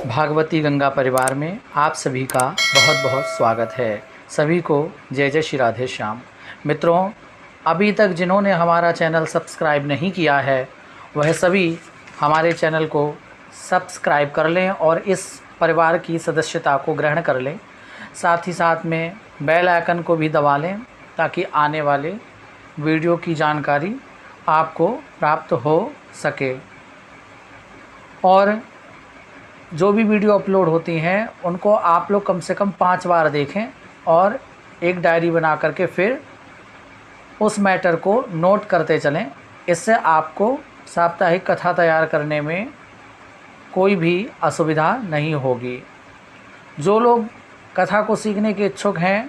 भागवती गंगा परिवार में आप सभी का बहुत बहुत स्वागत है। सभी को जय जय श्री राधे श्याम। मित्रों, अभी तक जिन्होंने हमारा चैनल सब्सक्राइब नहीं किया है वह सभी हमारे चैनल को सब्सक्राइब कर लें और इस परिवार की सदस्यता को ग्रहण कर लें। साथ ही साथ में बेल आइकन को भी दबा लें ताकि आने वाले वीडियो की जानकारी आपको प्राप्त हो सके। और जो भी वीडियो अपलोड होती हैं उनको आप लोग कम से कम 5 बार देखें और एक डायरी बना करके फिर उस मैटर को नोट करते चलें। इससे आपको साप्ताहिक कथा तैयार करने में कोई भी असुविधा नहीं होगी। जो लोग कथा को सीखने के इच्छुक हैं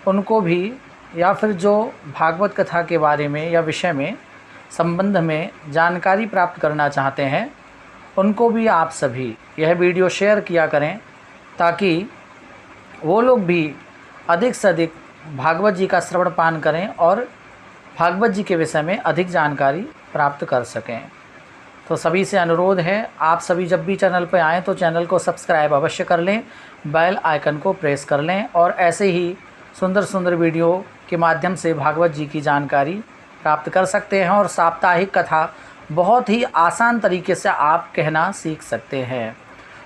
उनको भी, या फिर जो भागवत कथा के बारे में या विषय में संबंध में जानकारी प्राप्त करना चाहते हैं उनको भी आप सभी यह वीडियो शेयर किया करें ताकि वो लोग भी अधिक से अधिक भागवत जी का श्रवण पान करें और भागवत जी के विषय में अधिक जानकारी प्राप्त कर सकें। तो सभी से अनुरोध है, आप सभी जब भी चैनल पर आएँ तो चैनल को सब्सक्राइब अवश्य कर लें, बेल आइकन को प्रेस कर लें और ऐसे ही सुंदर सुंदर वीडियो के माध्यम से भागवत जी की जानकारी प्राप्त कर सकते हैं और साप्ताहिक कथा बहुत ही आसान तरीके से आप कहना सीख सकते हैं।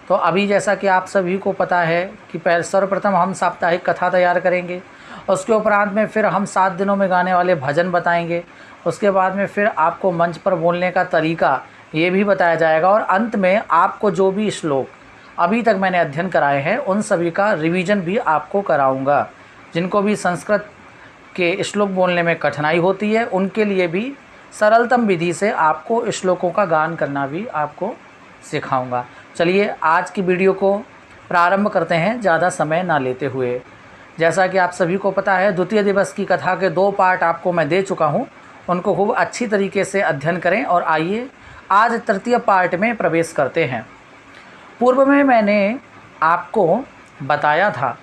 तो अभी जैसा कि आप सभी को पता है कि सर्वप्रथम हम साप्ताहिक कथा तैयार करेंगे, उसके उपरांत में फिर हम 7 दिनों में गाने वाले भजन बताएंगे, उसके बाद में फिर आपको मंच पर बोलने का तरीका ये भी बताया जाएगा और अंत में आपको जो भी श्लोक अभी तक मैंने अध्ययन कराए हैं उन सभी का रिवीजन भी आपको कराऊंगा। जिनको भी संस्कृत के श्लोक बोलने में कठिनाई होती है उनके लिए भी सरलतम विधि से आपको श्लोकों का गान करना भी आपको सिखाऊंगा। चलिए आज की वीडियो को प्रारंभ करते हैं ज़्यादा समय ना लेते हुए। जैसा कि आप सभी को पता है, द्वितीय दिवस की कथा के 2 पार्ट आपको मैं दे चुका हूं, उनको खूब अच्छी तरीके से अध्ययन करें और आइए आज तृतीय पार्ट में प्रवेश करते हैं। पूर्व में मैंने आपको बताया था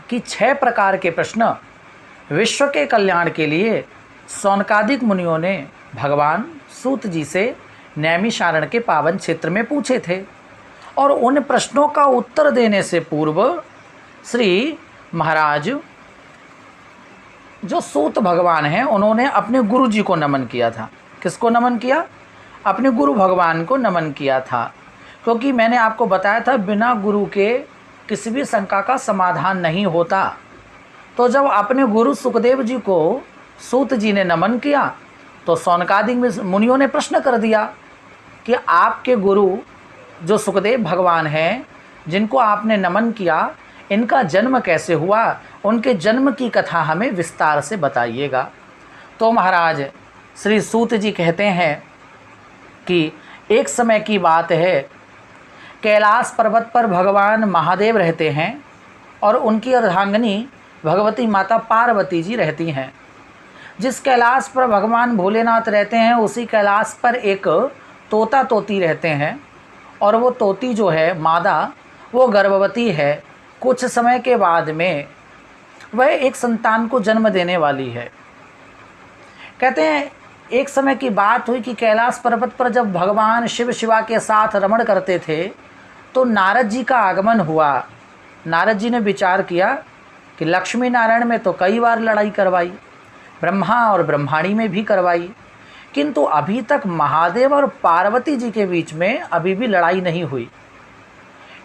कि 6 प्रकार के प्रश्न विश्व के कल्याण के लिए सौनकादिक मुनियों ने भगवान सूत जी से नैमिषारण्य के पावन क्षेत्र में पूछे थे और उन प्रश्नों का उत्तर देने से पूर्व श्री महाराज जो सूत भगवान हैं उन्होंने अपने गुरु जी को नमन किया था। किसको नमन किया? अपने गुरु भगवान को नमन किया था, क्योंकि मैंने आपको बताया था बिना गुरु के किसी भी शंका का समाधान नहीं होता। तो जब अपने गुरु सुखदेव जी को सूत जी ने नमन किया तो सौनकादिक मुनियों ने प्रश्न कर दिया कि आपके गुरु जो सुखदेव भगवान हैं जिनको आपने नमन किया, इनका जन्म कैसे हुआ, उनके जन्म की कथा हमें विस्तार से बताइएगा। तो महाराज श्री सूत जी कहते हैं कि एक समय की बात है, कैलाश पर्वत पर भगवान महादेव रहते हैं और उनकी अर्धांगिनी भगवती माता पार्वती जी रहती हैं। जिस कैलाश पर भगवान भोलेनाथ रहते हैं उसी कैलाश पर एक तोता तोती रहते हैं और वो तोती जो है मादा, वो गर्भवती है। कुछ समय के बाद में वह एक संतान को जन्म देने वाली है। कहते हैं एक समय की बात हुई कि कैलाश पर्वत पर जब भगवान शिव शिवा के साथ रमण करते थे तो नारद जी का आगमन हुआ। नारद जी ने विचार किया कि लक्ष्मी नारायण में तो कई बार लड़ाई करवाई, ब्रह्मा और ब्रह्माणी में भी करवाई, किंतु अभी तक महादेव और पार्वती जी के बीच में अभी भी लड़ाई नहीं हुई।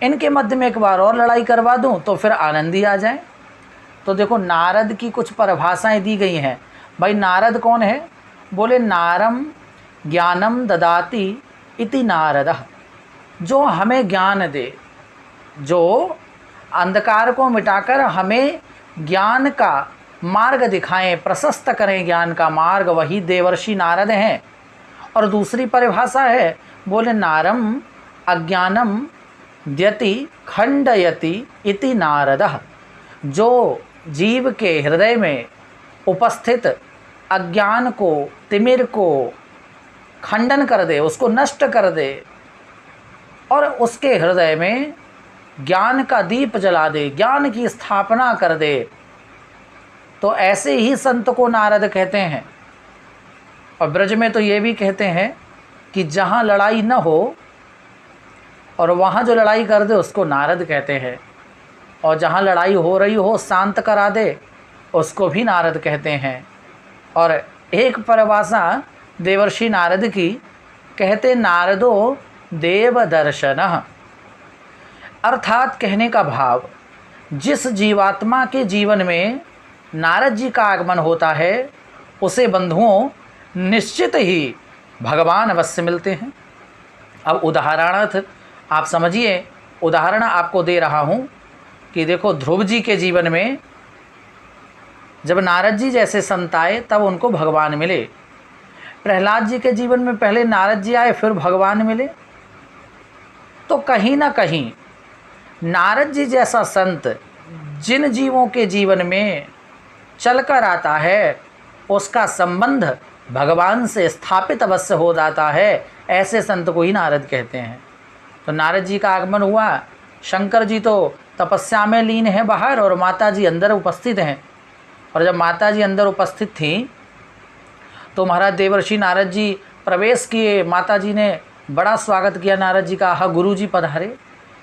इनके मध्य में एक बार और लड़ाई करवा दूं तो फिर आनंद ही आ जाए। तो देखो नारद की कुछ परिभाषाएं दी गई हैं। भाई नारद कौन है? बोले नारम ज्ञानम ददाति इति नारदः, जो हमें ज्ञान दे, जो अंधकार को मिटाकर हमें ज्ञान का मार्ग दिखाएं, प्रशस्त करें ज्ञान का मार्ग, वही देवर्षि नारद हैं। और दूसरी परिभाषा है, बोले नारम अज्ञानम द्यति खंडयति इति नारदः, जो जीव के हृदय में उपस्थित अज्ञान को, तिमिर को खंडन कर दे, उसको नष्ट कर दे और उसके हृदय में ज्ञान का दीप जला दे, ज्ञान की स्थापना कर दे। तो ऐसे ही संत को नारद कहते हैं। और ब्रज में तो ये भी कहते हैं कि जहाँ लड़ाई न हो और वहाँ जो लड़ाई कर दे उसको नारद कहते हैं, और जहाँ लड़ाई हो रही हो शांत करा दे उसको भी नारद कहते हैं। और एक परिभाषा देवर्षि नारद की कहते, नारदो देव दर्शनः, अर्थात कहने का भाव, जिस जीवात्मा के जीवन में नारद जी का आगमन होता है उसे बंधुओं निश्चित ही भगवान अवश्य मिलते हैं। अब उदाहरणार्थ आप समझिए, उदाहरण आपको दे रहा हूँ कि देखो ध्रुव जी के जीवन में जब नारद जी जैसे संत आए तब उनको भगवान मिले। प्रहलाद जी के जीवन में पहले नारद जी आए फिर भगवान मिले। तो कहीं ना कहीं नारद जी जैसा संत जिन जीवों के जीवन में चलकर आता है उसका संबंध भगवान से स्थापित अवश्य हो जाता है, ऐसे संत को ही नारद कहते हैं। तो नारद जी का आगमन हुआ, शंकर जी तो तपस्या में लीन है बाहर और माता जी अंदर उपस्थित हैं। और जब माता जी अंदर उपस्थित थी तो महाराज देवर्षि नारद जी प्रवेश किए। माता जी ने बड़ा स्वागत किया नारद जी का, हाँ गुरु जी पधारे,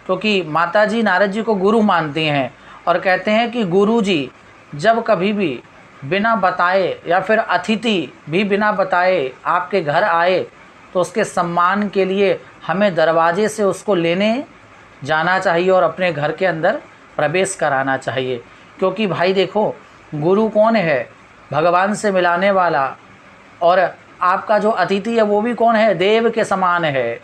क्योंकि माता जी नारद जी को गुरु मानती हैं और कहते हैं कि गुरु जी जब कभी भी बिना बताए या फिर अतिथि भी बिना बताए आपके घर आए तो उसके सम्मान के लिए हमें दरवाजे से उसको लेने जाना चाहिए और अपने घर के अंदर प्रवेश कराना चाहिए। क्योंकि भाई देखो, गुरु कौन है? भगवान से मिलाने वाला। और आपका जो अतिथि है वो भी कौन है? देव के समान है।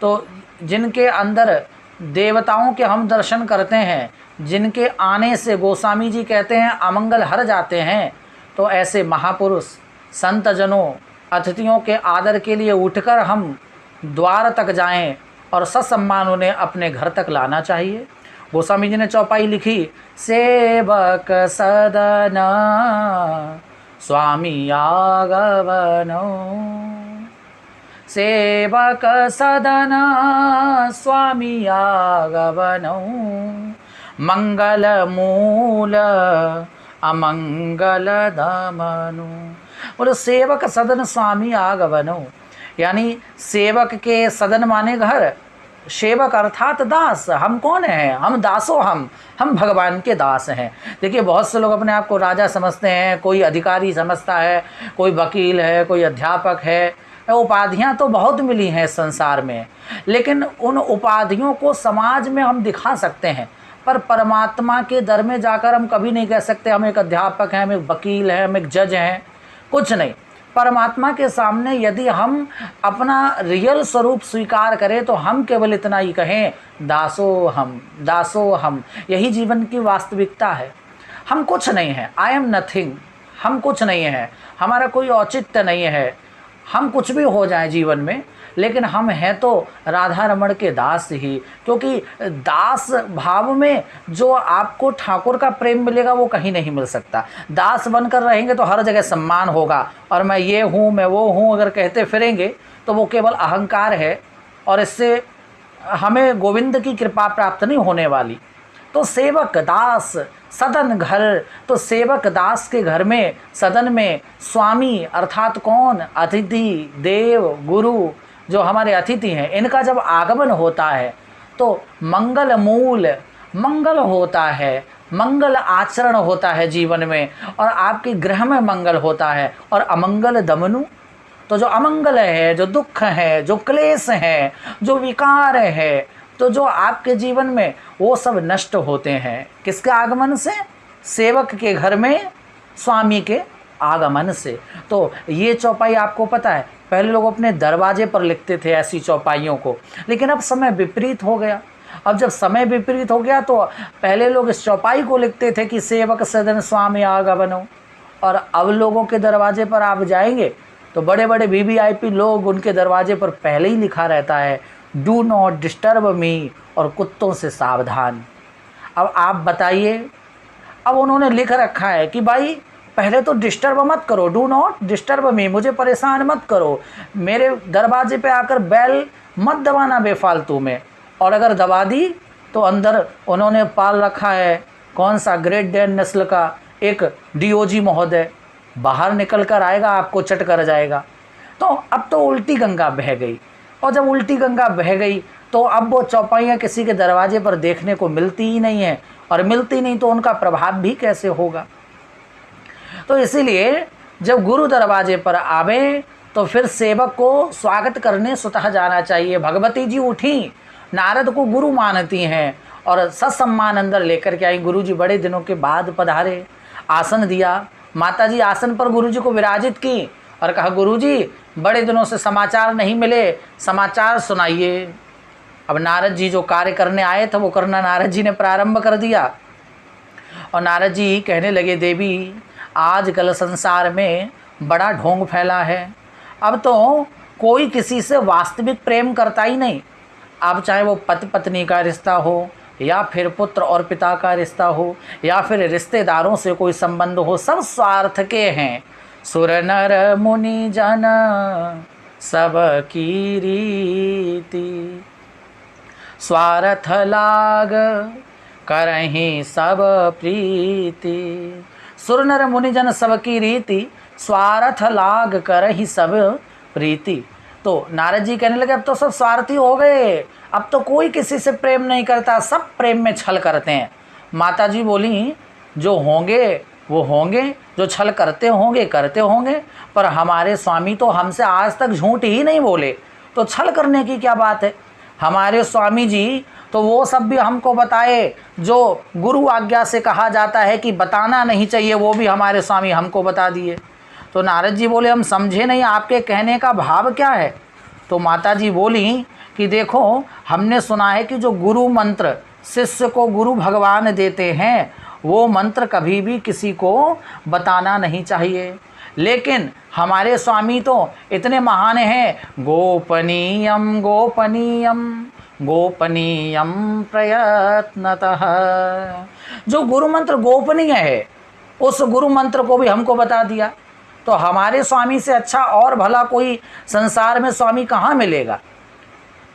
तो जिनके अंदर देवताओं के हम दर्शन करते हैं, जिनके आने से गोस्वामी जी कहते हैं अमंगल हर जाते हैं, तो ऐसे महापुरुष संत जनों अतिथियों के आदर के लिए उठकर हम द्वार तक जाएं और ससम्मान उन्हें अपने घर तक लाना चाहिए। गोस्वामी जी ने चौपाई लिखी, सेवक सदन स्वामी आगमनो, सेवक सदन स्वामी आगमनो, मंगल मूल अमंगल दमनु। बोलो सेवक सदन स्वामी आगमनो, यानी सेवक के सदन माने घर, सेवक अर्थात दास। हम कौन हैं? हम दासों, हम भगवान के दास हैं। देखिए बहुत से लोग अपने आप को राजा समझते हैं, कोई अधिकारी समझता है, कोई वकील है, कोई अध्यापक है। उपाधियां तो बहुत मिली हैं संसार में, लेकिन उन उपाधियों को समाज में हम दिखा सकते हैं, पर परमात्मा के दर में जाकर हम कभी नहीं कह सकते हम एक अध्यापक हैं, हम एक वकील हैं, हम एक जज हैं। कुछ नहीं। परमात्मा के सामने यदि हम अपना रियल स्वरूप स्वीकार करें तो हम केवल इतना ही कहें, दासो हम। यही जीवन की वास्तविकता है। हम कुछ नहीं हैं, आई एम नथिंग। हम कुछ नहीं हैं, हमारा कोई औचित्य नहीं है। हम कुछ भी हो जाए जीवन में, लेकिन हम हैं तो राधा रमण के दास ही। क्योंकि दास भाव में जो आपको ठाकुर का प्रेम मिलेगा वो कहीं नहीं मिल सकता। दास बनकर रहेंगे तो हर जगह सम्मान होगा, और मैं ये हूँ मैं वो हूँ अगर कहते फिरेंगे तो वो केवल अहंकार है, और इससे हमें गोविंद की कृपा प्राप्त नहीं होने वाली। तो सेवक दास सदन घर, तो सेवक दास के घर में सदन में स्वामी अर्थात कौन? अतिथि देव गुरु जो हमारे अतिथि हैं, इनका जब आगमन होता है तो मंगल मूल मंगल होता है, मंगल आचरण होता है जीवन में, और आपके गृह में मंगल होता है। और अमंगल दमनु, तो जो अमंगल है, जो दुख है, जो क्लेश है, जो विकार है, तो जो आपके जीवन में वो सब नष्ट होते हैं। किसके आगमन से? सेवक के घर में स्वामी के आगमन से। तो ये चौपाई आपको पता है, पहले लोग अपने दरवाजे पर लिखते थे ऐसी चौपाइयों को, लेकिन अब समय विपरीत हो गया। अब जब समय विपरीत हो गया तो पहले लोग इस चौपाई को लिखते थे कि सेवक सदन स्वामी आगमनो, और अब लोगों के दरवाजे पर आप जाएंगे तो बड़े बड़े वीवीआईपी लोग, उनके दरवाजे पर पहले ही लिखा रहता है डू नॉट डिस्टर्ब मी, और कुत्तों से सावधान। अब आप बताइए, अब उन्होंने लिख रखा है कि भाई पहले तो डिस्टर्ब मत करो, डू नॉट डिस्टर्ब मी, मुझे परेशान मत करो, मेरे दरवाजे पे आकर बेल मत दबाना बेफालतू में। और अगर दबा दी तो अंदर उन्होंने पाल रखा है कौन सा? ग्रेट डैन नस्ल का एक डीओजी महोदय, बाहर निकल कर आएगा आपको चट कर जाएगा। तो अब तो उल्टी गंगा बह गई। और जब उल्टी गंगा बह गई तो अब वो चौपाइयाँ किसी के दरवाजे पर देखने को मिलती ही नहीं है, और मिलती नहीं तो उनका प्रभाव भी कैसे होगा। तो इसीलिए जब गुरु दरवाजे पर आवे तो फिर सेवक को स्वागत करने स्वतः जाना चाहिए। भगवती जी उठी, नारद को गुरु मानती हैं और सत्सम्मान अंदर लेकर के आई। गुरु जी बड़े दिनों के बाद पधारे, आसन दिया, माता जी आसन पर गुरु जी को विराजित की और कहा, गुरु जी बड़े दिनों से समाचार नहीं मिले, समाचार सुनाइए। अब नारद जी जो कार्य करने आए थे वो करना नारद जी ने प्रारंभ कर दिया। और नारद जी कहने लगे, देवी आजकल संसार में बड़ा ढोंग फैला है। अब तो कोई किसी से वास्तविक प्रेम करता ही नहीं। अब चाहे वो पति पत्नी का रिश्ता हो, या फिर पुत्र और पिता का रिश्ता हो, या फिर रिश्तेदारों से कोई संबंध हो, सब स्वार्थ के हैं। सुर नर मुनि जन सब की रीति, स्वार्थ लाग करहीं सब प्रीति। सुर नर मुनि जन सब की रीति, स्वार्थ लाग करहीं सब प्रीति। तो नारद जी कहने लगे, अब तो सब स्वार्थी हो गए, अब तो कोई किसी से प्रेम नहीं करता, सब प्रेम में छल करते हैं। माता जी बोली, जो होंगे वो होंगे, जो छल करते होंगे, पर हमारे स्वामी तो हमसे आज तक झूठ ही नहीं बोले, तो छल करने की क्या बात है। हमारे स्वामी जी तो वो सब भी हमको बताए जो गुरु आज्ञा से कहा जाता है कि बताना नहीं चाहिए, वो भी हमारे स्वामी हमको बता दिए। तो नारद जी बोले, हम समझे नहीं, आपके कहने का भाव क्या है। तो माता जी बोली कि देखो, हमने सुना है कि जो गुरु मंत्र शिष्य को गुरु भगवान देते हैं, वो मंत्र कभी भी किसी को बताना नहीं चाहिए। लेकिन हमारे स्वामी तो इतने महान हैं, गोपनीयम गोपनीयम गोपनीयम प्रयत्नतः। जो गुरु मंत्र गोपनीय है, उस गुरु मंत्र को भी हमको बता दिया। तो हमारे स्वामी से अच्छा और भला कोई संसार में स्वामी कहाँ मिलेगा।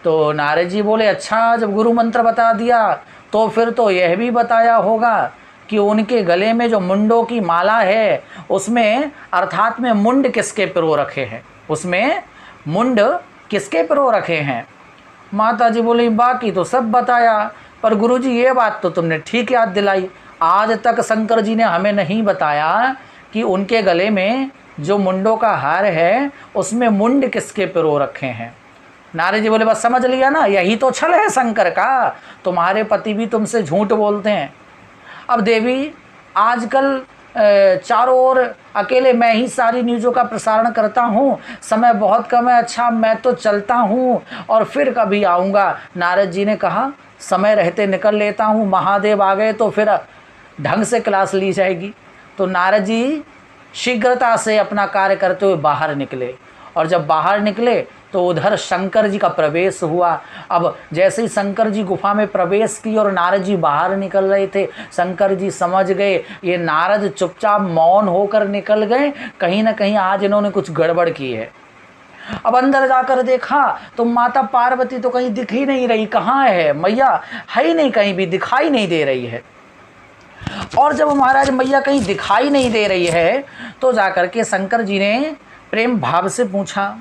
तो नारद जी बोले, अच्छा जब गुरु मंत्र बता दिया तो फिर तो यह भी बताया होगा कि उनके गले में जो मुंडों की माला है, उसमें अर्थात में मुंड किसके पिरो रखे हैं, उसमें मुंड किसके पिरो रखे हैं। माता जी बोली, बाकी तो सब बताया, पर गुरुजी ये बात तो तुमने ठीक याद दिलाई, आज तक शंकर जी ने हमें नहीं बताया कि उनके गले में जो मुंडों का हार है उसमें मुंड किसके पिरो रखे हैं। नारद जी बोले, बस समझ लिया ना, यही तो छल है शंकर का, तुम्हारे पति भी तुमसे झूठ बोलते हैं। अब देवी आजकल चारों ओर अकेले मैं ही सारी न्यूज़ों का प्रसारण करता हूँ, समय बहुत कम है, अच्छा मैं तो चलता हूँ और फिर कभी आऊँगा। नारद जी ने कहा, समय रहते निकल लेता हूँ, महादेव आ गए तो फिर ढंग से क्लास ली जाएगी। तो नारद जी शीघ्रता से अपना कार्य करते हुए बाहर निकले, और जब बाहर निकले तो उधर शंकर जी का प्रवेश हुआ। अब जैसे ही शंकर जी गुफा में प्रवेश की और नारद जी बाहर निकल रहे थे, शंकर जी समझ गए ये नारद चुपचाप मौन होकर निकल गए, कहीं ना कहीं आज इन्होंने कुछ गड़बड़ की है। अब अंदर जाकर देखा तो माता पार्वती तो कहीं दिख ही नहीं रही, कहाँ है मैया, है ही नहीं, कहीं भी दिखाई नहीं दे रही है। और जब महाराज मैया कहीं दिखाई नहीं दे रही है तो जाकर के शंकर जी ने प्रेम भाव से पूछा,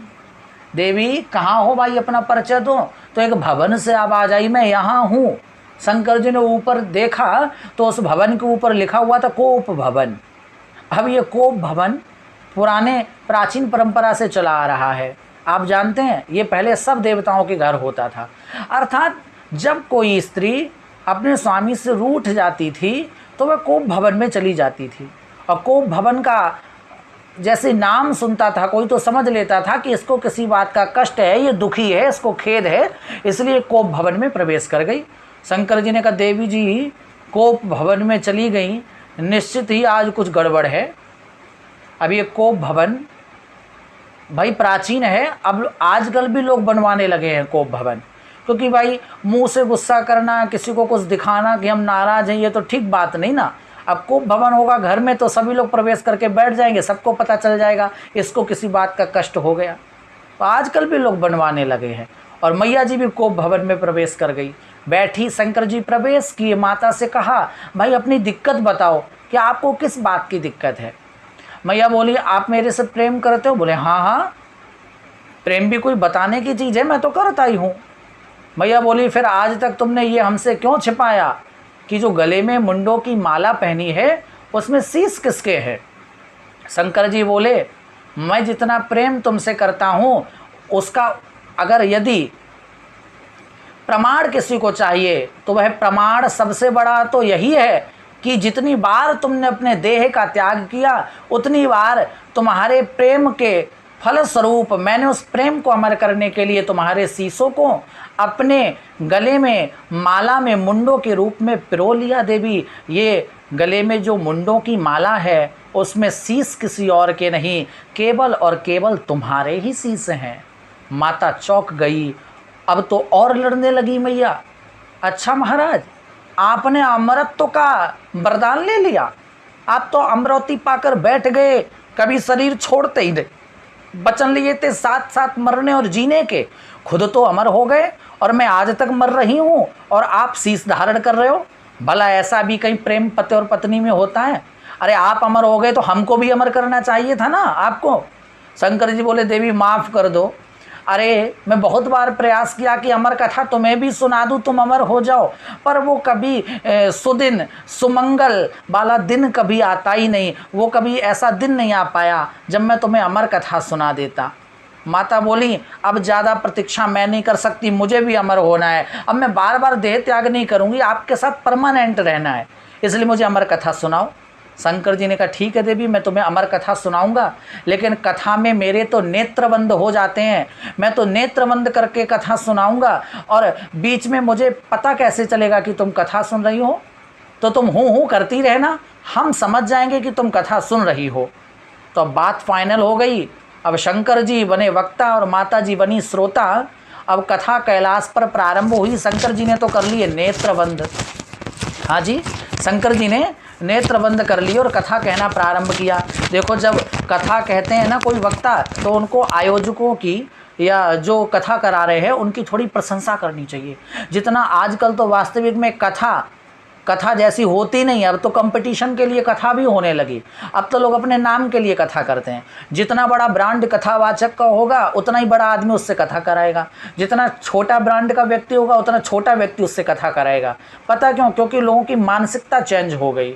देवी कहाँ हो भाई, अपना परिचय दो। तो एक भवन से आवाज आई, मैं यहाँ हूँ। शंकर जी ने ऊपर देखा तो उस भवन के ऊपर लिखा हुआ था कोप भवन। अब ये कोप भवन पुराने प्राचीन परंपरा से चला आ रहा है। आप जानते हैं ये पहले सब देवताओं के घर होता था, अर्थात जब कोई स्त्री अपने स्वामी से रूठ जाती थी तो वह कोप भवन में चली जाती थी। और कोप भवन का जैसे नाम सुनता था कोई तो समझ लेता था कि इसको किसी बात का कष्ट है, ये दुखी है, इसको खेद है, इसलिए कोप भवन में प्रवेश कर गई। शंकर जी ने कहा, देवी जी कोप भवन में चली गई, निश्चित ही आज कुछ गड़बड़ है। अब ये कोप भवन भाई प्राचीन है, अब आजकल भी लोग बनवाने लगे हैं कोप भवन, क्योंकि भाई मुंह से गुस्सा करना, किसी को कुछ दिखाना कि हम नाराज़ हैं, ये तो ठीक बात नहीं ना। अब कोप भवन होगा घर में तो सभी लोग प्रवेश करके बैठ जाएंगे, सबको पता चल जाएगा इसको किसी बात का कष्ट हो गया। तो आजकल भी लोग बनवाने लगे हैं। और मैया जी भी कोप भवन में प्रवेश कर गई, बैठी, शंकर जी प्रवेश किए, माता से कहा, भाई अपनी दिक्कत बताओ कि आपको किस बात की दिक्कत है। मैया बोली, आप मेरे से प्रेम करते हो? बोले हाँ हाँ। प्रेम भी कोई बताने की चीज़ है, मैं तो करता ही हूँ। मैया बोली फिर आज तक तुमने ये हमसे क्यों छिपाया कि जो गले में मुंडों की माला पहनी है उसमें शीश किसके है? शंकर जी बोले मैं जितना प्रेम तुमसे करता हूँ उसका अगर यदि प्रमाण किसी को चाहिए तो वह प्रमाण सबसे बड़ा तो यही है कि जितनी बार तुमने अपने देह का त्याग किया उतनी बार तुम्हारे प्रेम के फलस्वरूप मैंने उस प्रेम को अमर करने के लिए तुम्हारे शीशों को अपने गले में माला में मुंडों के रूप में पिरो लिया। देवी, ये गले में जो मुंडों की माला है उसमें शीश किसी और के नहीं, केवल और केवल तुम्हारे ही शीश हैं। माता चौंक गई, अब तो और लड़ने लगी मैया। अच्छा महाराज, आपने अमरत्व का वरदान ले लिया, आप तो अमरौती पाकर बैठ गए, कभी शरीर छोड़ते ही नहीं। वचन लिए थे साथ साथ मरने और जीने के, खुद तो अमर हो गए और मैं आज तक मर रही हूँ और आप शीश धारण कर रहे हो। भला ऐसा भी कहीं प्रेम पति और पत्नी में होता है? अरे आप अमर हो गए तो हमको भी अमर करना चाहिए था ना आपको। शंकर जी बोले देवी माफ़ कर दो, अरे मैं बहुत बार प्रयास किया कि अमर कथा तुम्हें भी सुना दूँ, तुम अमर हो जाओ, पर वो कभी सुदिन सुमंगल वाला दिन कभी आता ही नहीं। वो कभी ऐसा दिन नहीं आ पाया जब मैं तुम्हें अमर कथा सुना देता। माता बोली अब ज़्यादा प्रतीक्षा मैं नहीं कर सकती, मुझे भी अमर होना है। अब मैं बार बार देह त्याग नहीं करूँगी, आपके साथ परमानेंट रहना है, इसलिए मुझे अमर कथा सुनाओ। शंकर जी ने कहा ठीक है देवी, मैं तुम्हें अमर कथा सुनाऊंगा, लेकिन कथा में मेरे तो नेत्र बंद हो जाते हैं, मैं तो नेत्र बंद करके कथा सुनाऊंगा और बीच में मुझे पता कैसे चलेगा कि तुम कथा सुन रही हो? तो तुम हूँ करती रहना, हम समझ जाएंगे कि तुम कथा सुन रही हो। तो अब बात फाइनल हो गई। अब शंकर जी बने वक्ता और माता जी बनी श्रोता। अब कथा कैलाश पर प्रारंभ हुई। शंकर जी ने तो कर लिए नेत्र बंद, हाँ जी, शंकर जी ने नेत्र बंद कर लिए और कथा कहना प्रारंभ किया। देखो, जब कथा कहते हैं ना कोई वक्ता, तो उनको आयोजकों की या जो कथा करा रहे हैं उनकी थोड़ी प्रशंसा करनी चाहिए। जितना आजकल तो वास्तविक में कथा जैसी होती नहीं, अब तो कंपटीशन के लिए कथा भी होने लगी। अब तो लोग अपने नाम के लिए कथा करते हैं। जितना बड़ा ब्रांड कथावाचक का होगा उतना ही बड़ा आदमी उससे कथा कराएगा, जितना छोटा ब्रांड का व्यक्ति होगा उतना छोटा व्यक्ति उससे कथा कराएगा। पता क्यों? क्योंकि लोगों की मानसिकता चेंज हो गई।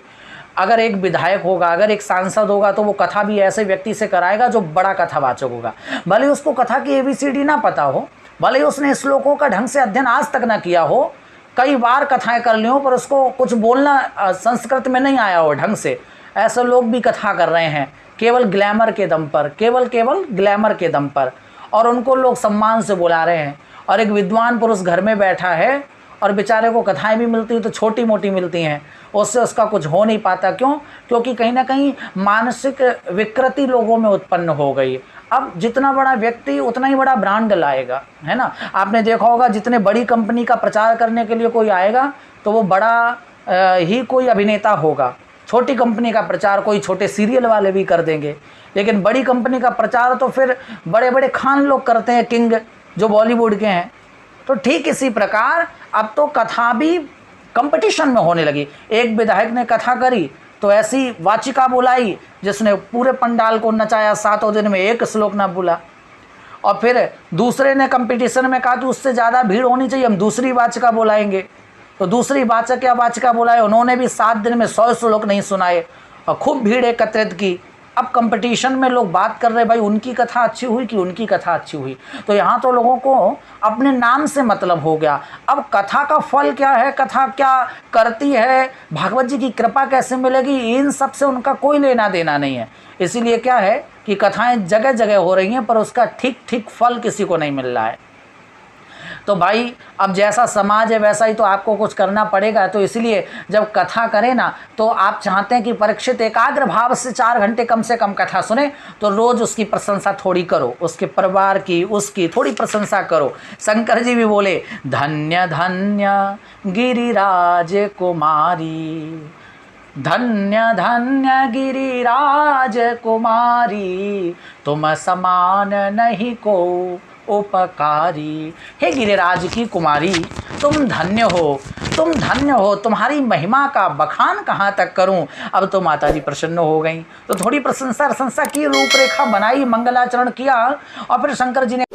अगर एक विधायक होगा, अगर एक सांसद होगा, तो वो कथा भी ऐसे व्यक्ति से कराएगा जो बड़ा कथावाचक होगा। भले उसको कथा की ABCD ना पता हो, भले उसने श्लोकों का ढंग से अध्ययन आज तक ना किया हो, कई बार कथाएं कर ली हो, पर उसको कुछ बोलना संस्कृत में नहीं आया हो ढंग से, ऐसे लोग भी कथा कर रहे हैं केवल ग्लैमर के दम पर, केवल ग्लैमर के दम पर, और उनको लोग सम्मान से बुला रहे हैं। और एक विद्वान पुरुष घर में बैठा है और बेचारे को कथाएं भी मिलती हैं तो छोटी मोटी मिलती हैं, उससे उसका कुछ हो नहीं पाता। क्यों? क्योंकि कहीं ना कहीं मानसिक विकृति लोगों में उत्पन्न हो गई। अब जितना बड़ा व्यक्ति उतना ही बड़ा ब्रांड लाएगा, है ना। आपने देखा होगा जितने बड़ी कंपनी का प्रचार करने के लिए कोई आएगा तो वो बड़ा ही कोई अभिनेता होगा। छोटी कंपनी का प्रचार कोई छोटे सीरियल वाले भी कर देंगे, लेकिन बड़ी कंपनी का प्रचार तो फिर बड़े बड़े खान लोग करते हैं, किंग जो बॉलीवुड के हैं। तो ठीक इसी प्रकार अब तो कथा भी कंपटीशन में होने लगी। एक विधायक ने कथा करी तो ऐसी वाचिका बुलाई जिसने पूरे पंडाल को नचाया, 7 दिन में एक श्लोक ना बोला। और फिर दूसरे ने कंपटीशन में कहा कि उससे ज़्यादा भीड़ होनी चाहिए, हम दूसरी वाचिका बुलाएंगे। तो दूसरी वाचक या वाचिका बुलाए, उन्होंने भी 7 दिन में 100 श्लोक नहीं सुनाए और खूब भीड़ एकत्रित की। अब कंपटीशन में लोग बात कर रहे भाई उनकी कथा अच्छी हुई कि उनकी कथा अच्छी हुई। तो यहाँ तो लोगों को अपने नाम से मतलब हो गया। अब कथा का फल क्या है, कथा क्या करती है, भागवत जी की कृपा कैसे मिलेगी, इन सब से उनका कोई लेना देना नहीं है। इसीलिए क्या है कि कथाएं जगह जगह हो रही हैं पर उसका ठीक ठीक फल किसी को नहीं मिल रहा है। तो भाई अब जैसा समाज है वैसा ही तो आपको कुछ करना पड़ेगा। तो इसलिए जब कथा करें ना, तो आप चाहते हैं कि परीक्षित एकाग्र भाव से 4 घंटे कम से कम कथा सुने, तो रोज़ उसकी प्रशंसा थोड़ी करो, उसके परिवार की उसकी थोड़ी प्रशंसा करो। शंकर जी भी बोले धन्य धन्य गिरिराज कुमारी, धन्य धन्य गिरिराज कुमारी, तुम समान नहीं को उपकारी। हे गिरिराज की कुमारी, तुम धन्य हो, तुम धन्य हो, तुम्हारी महिमा का बखान कहाँ तक करूं। अब तो माता जी प्रसन्न हो गई, तो थोड़ी प्रशंसा की रूपरेखा बनाई, मंगलाचरण किया और फिर शंकर जी ने